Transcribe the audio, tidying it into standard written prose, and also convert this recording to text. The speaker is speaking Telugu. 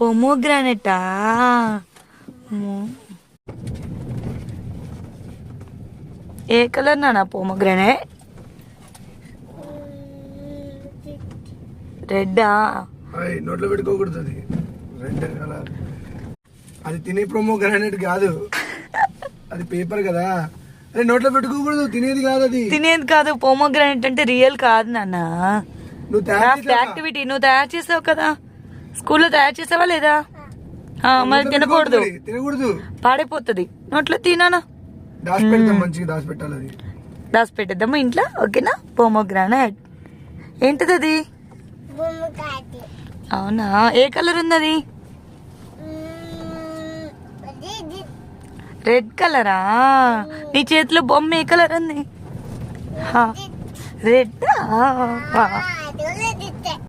పొమోగ్రానెటా? ఏ కలర్ నాన్న పొమోగ్రానెట్? రెడ్డా? నోట్లో పెట్టుకోకూడదు, అది రెడ్ కలర్. అది తినే పొమోగ్రానెట్ కాదు, అది పేపర్ కదా. అరే నోట్లో పెట్టుకోకూడదు, తినేది కాదు. అది తినేది కాదు, పొమోగ్రానెట్ అంటే రియల్ కాదు నాన్న. నువ్వు యాక్టివిటీ నువ్వు తయారు చేసావు కదా, స్కూల్లో తయారు చేసావా లేదా? మరి తినకూడదు, తినకూడదు, పాడైపోతుంది. నోట్లో తినానా? దాచి పెడతాం, మంచిగా దాచి పెట్టాలి. అది దాచి పెట్టేద్దామా ఇంట్లో, ఓకేనా? పొమోగ్రానెట్ ఏంటిది అది? అవునా, ఏ కలర్ ఉంది అది? రెడ్ కలరా? నీ చేతిలో బొమ్మ ఏ కలర్ ఉంది? రెడ్.